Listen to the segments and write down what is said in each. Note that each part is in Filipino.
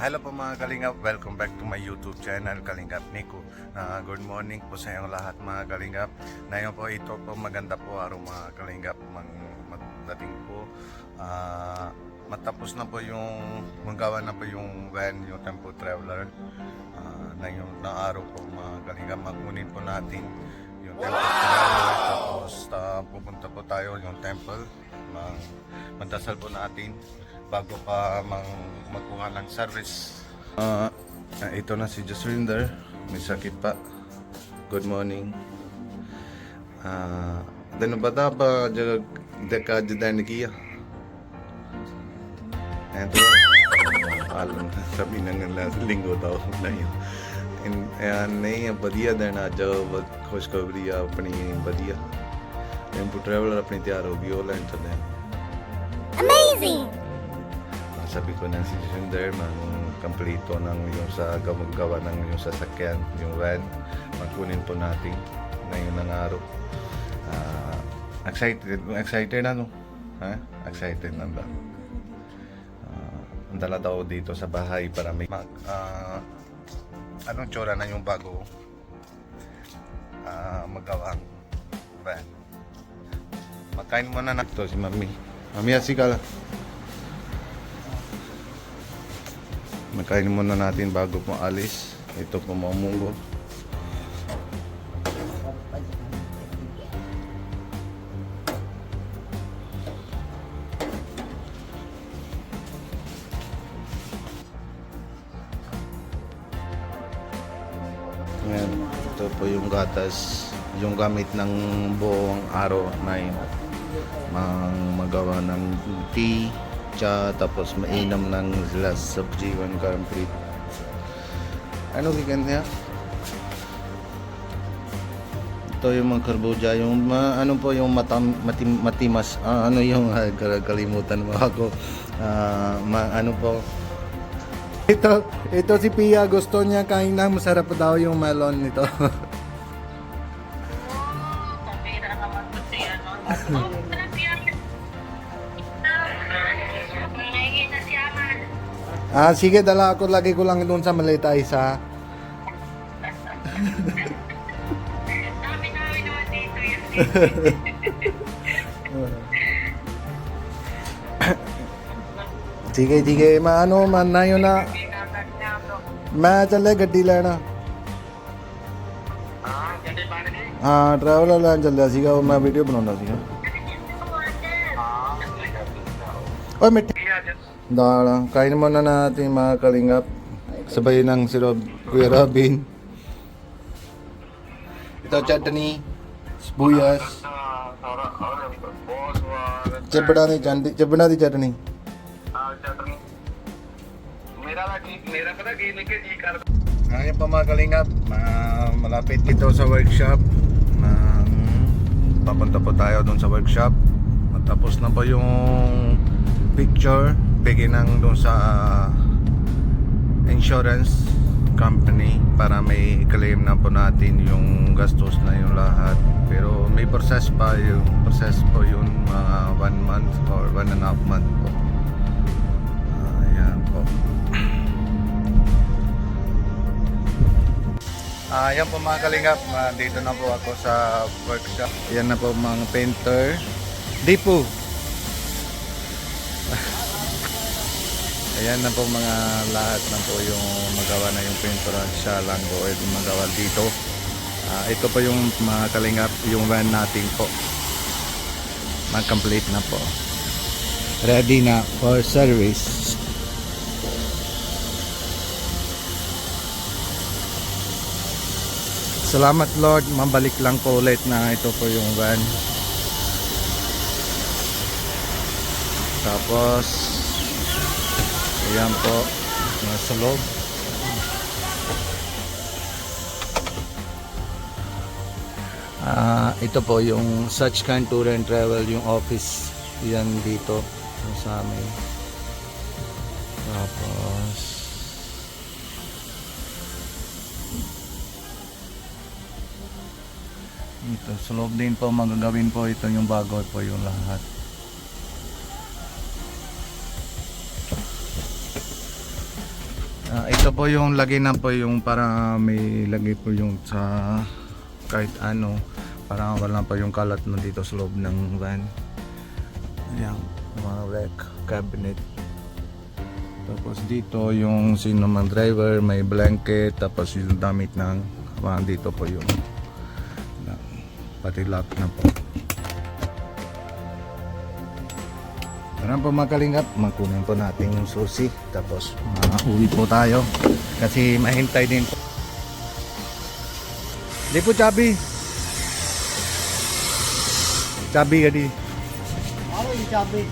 Hello po mga Kalingap, welcome back to my YouTube channel, Kalingap Nico. Good morning po sa inyong lahat mga Kalingap. Ngayon po ito po maganda po araw mga Kalingap. Magdating po matapos na po yung magawa na po yung van, yung Tempo Traveler. Ngayon na araw po mga Kalingap, makunin po natin yung Tempo Traveler. Tapos pupunta po tayo yung temple. Magdasal po natin bago pa magkuha ng service. Ito na si Jaswinder, may sakit pa. Good morning. Dano ba ba deka jadaan niya? Ito alam sabi ng linggo daw na yun. नहीं बढ़िया दिन अज खुशखबरी है अपनी बढ़िया tempo traveller अपनी तैयार होगी वो लैंड चले sabi ko ng si Jaswinder mag-complete ng yung sa gawa ng yung sasakyan, yung van, magkunin po natin ngayon ng araw. Excited na no? Excited na ba? Ang dala daw dito sa bahay para may anong tsura na yung bago magawang van. Makain muna na ito si Mami. Mami, asikal. Makain muna natin bago po alis. Ito po mga munggo. Ayan, ito po yung gatas, yung gamit ng buong araw na yun. Magawa ng tea, tapos mainam ng glass of G1 complete. Ano gigan niya? Ito yung mga karboja, yung ano po yung matimas, ano yung kalimutan mo ako. Ano po? Ito si Pia, gusto niya kain na masarap daw yung melon nito. Pambira naman po siya, no? Sige, dala ako, lagi ko lang doon sa malita isa. Dami-dami naman dito yan. Sige, maano man na yun na. चले गड्डी लेना ट्रैवलर लैन चलिया सीगा मैं वीडियो बनाउंदा सीगा ओए मिठे दाल kain muna natin mga Kalingap sabay ng sirop Kuya Robin. Ito chutney, sibuyas, चबड़ा दी चटनी. Ngayon pa mga Kalingap, malapit dito sa workshop. Papunta po tayo doon sa workshop. Matapos na po yung picture, bigyan ng doon sa insurance company para may claim na po natin yung gastos na yung lahat. Pero may process pa, yung process po yun mga 1 month or 1.5 month po. Ayan po. Ayan po mga Kalingap, dito na po ako sa workshop. Ayan na po mga painter. Di po. Ayan na po mga lahat na po yung magawa na yung pintura. Siya lang po ay magawa dito. Ito po yung mga Kalingap, yung van natin po. Mag-complete na po. Ready na for service. Salamat Lord, mabalik lang po ulit na ito po yung van. Tapos ayan po nasa loob. Ito po yung Such Kind Tour and Travel, yung office yan dito sa amin. Tapos ito sa loob din po magagawin po ito yung bago po yung lahat. Ito po yung lagay na po yung para may lagay po yung sa kahit ano para wala pa yung kalat na dito sa loob ng van. Ayan, mga rec cabinet. Tapos dito yung sino man driver may blanket, tapos yung damit ng dito po yung pati lock na po. Tara po mga kalingap, magkunin po natin yung susi tapos mauwi po tayo kasi mahintay din po. Di po Chabi. Chabi ka di. Ako yung sabi.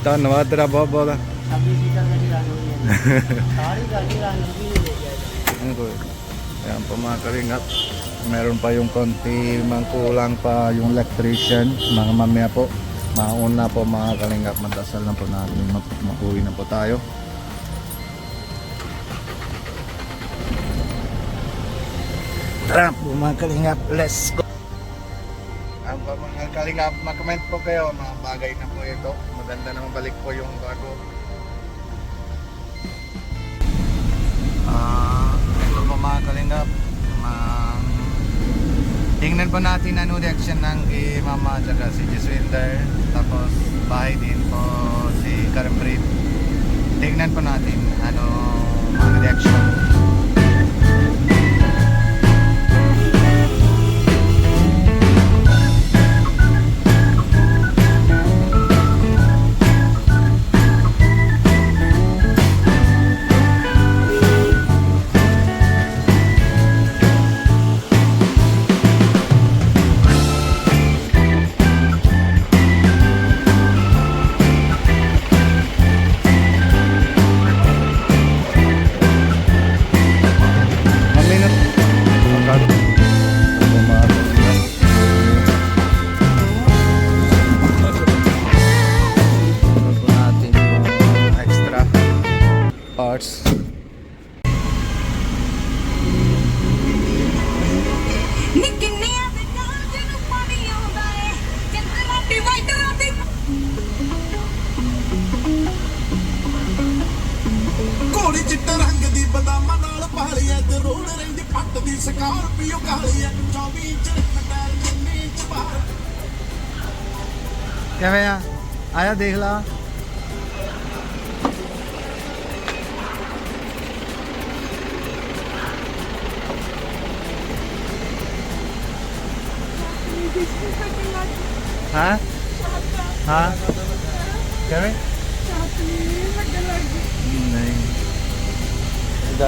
Ito, nawadra po po la. Sabi kita na nila nung yan. Sorry ka nila nung binili. Ano po? Ayan po mga kalingap. Meron pa yung konti, kulang pa yung electrician. Mga mamaya po. Mauna po mga kalingap. Magdasal na po natin. Makuwi na po tayo. Tara po mga kalingap. Let's go! Ang mga kalingap, mag-comment po kayo. Mga bagay na po ito. Maganda naman balik po yung bago. Ito po mga kalingap. Tingnan po natin ano reaction ng kay Mama at si Jeswinder. Tapos bahay din po si Karen Breed. Tingnan po natin ano mga reaction. ਘੋੜੀ ਚਿੱਟੇ ਰੰਗ ਦੀ ਬਦਾਮਾਂ ਨਾਲ ਪਾਲੀ ਐ ਤੇ ਰੋੜ ਰਹਿੰਦੀ ਪੱਟ ਦੀ ਸਕਾਰਪੀਓ ਕਾਲੀ ਐ 24 ਇੰਚ ਟਾਇਰ ਜਿੰਨੀ ਇੰਚ ਬਾਹਰ ਕਿਵੇਂ ਆ ਆਇਆ ਦੇਖ ਲਾ ਹਾਂ ਹਾਂ ਕਿਵੇਂ ਨਹੀਂ da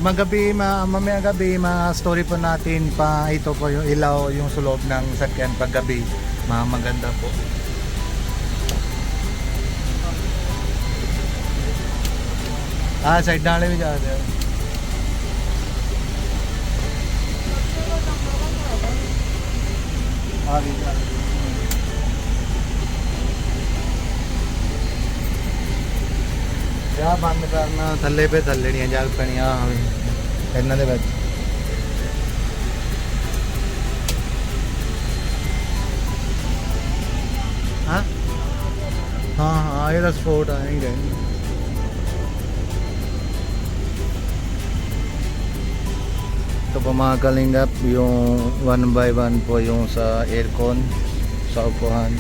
magabi mamaya gabi story po natin pa ito po yung ilaw yung sa loob ng sakyan pag gabi maganda po. Side naale भी जा रहे हो ਆ ਬੰਦ ਕਰਨਾ ਥੱਲੇ ਪੇ ਥੱਲੜੀਆਂ ਜਗ ਪੈਣੀਆਂ ਇਹਨਾਂ ਦੇ ਵਿੱਚ ਹਾਂ ਹਾਂ ਇਹਦਾ ਸਪੋਰਟ ਆ ਹੀ ਰਹੇ ito po mga kalingap yung 1x1 po yung sa aircon sa upuan.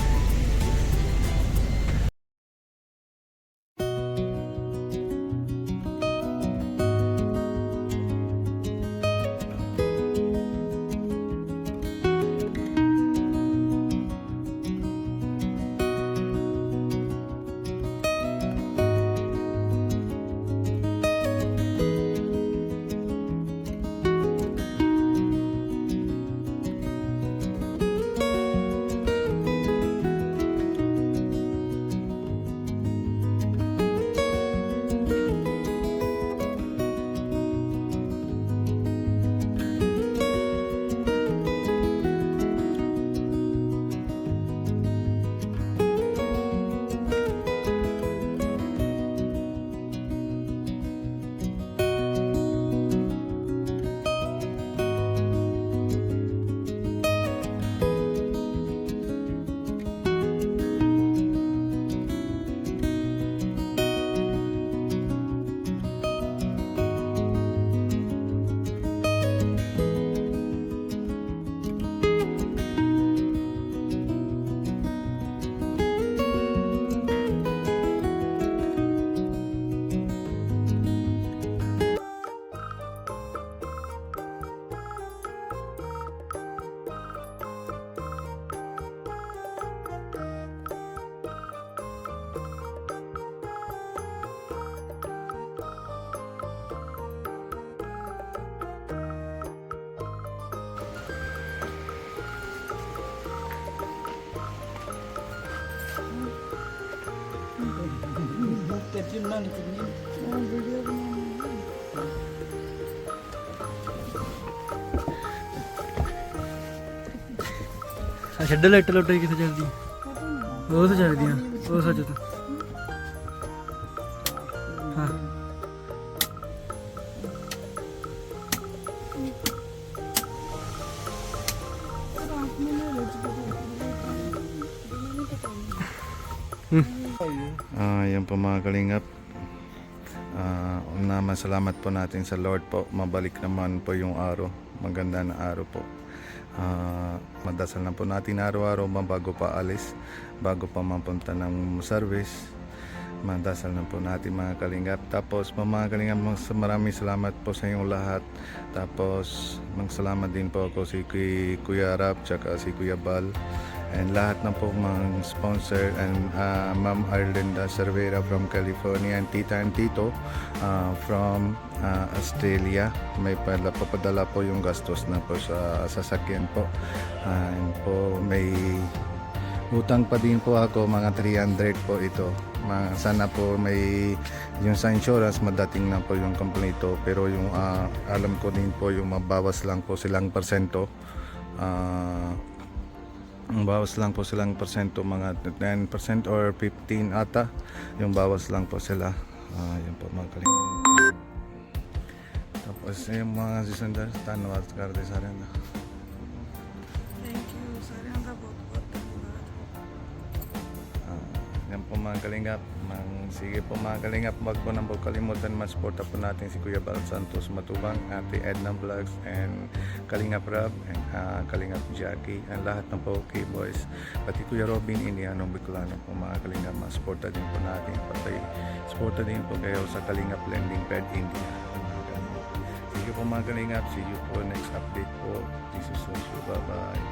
Perfume lang, perfume. ਛੱਡ ਲਾਈਟ ਲੋਟੇ ਕਿੱਥੇ ਚੱਲਦੀ ਉਹ ਤਾਂ ਚੱਲਦੀਆਂ ਉਹ ਸੱਚ ਤਾਂ ਹਾਂ Yan po mga kalingap. Masalamat po natin sa Lord po. Mabalik naman po yung araw. Maganda na araw po. Madasal na po natin araw-araw bago pa alis. Bago pa mapunta ng service. Madasal na po natin mga kalingap. Tapos mga kalingap, maraming salamat po sa inyong lahat. Tapos magsalamat din po ako si Kuya Rap tsaka si Kuya Bal. And lahat na po mga sponsor and Ma'am Arlinda Cervera from California and Tita and Tito from Australia. May papadala po yung gastos na po sa sasakyan po. And po may utang pa din po ako, mga 300 po ito. Sana po may yung sa insurance madating na po yung kompleto, pero yung alam ko din po yung mabawas lang po silang persento. Bawas lang po silang persento, mga 10% or 15 ata yung bawas lang po sila. Yun po mga kalingap. Tapos yung mga sisandar tanawat karte sa rin. Thank you. Sarang बहुत बहुत धन्यवाद. Yan po mga kalingap. Sige po mga kalingap, wag po nang po kalimutan, mas-suporta po natin si Kuya Bal Santos Matubang, Ate Edna Vlogs, and Kalingap Rab, and Kalingap Jackie, and lahat ng po K-Boys, pati Kuya Robin Indiano Bicolano po mga kalingap. Mas-suporta din po natin, pati suporta din po kayo sa Kalingap Lending Ped India. Sige po mga kalingap, see you po next update po. Jesus bless you, bye bye.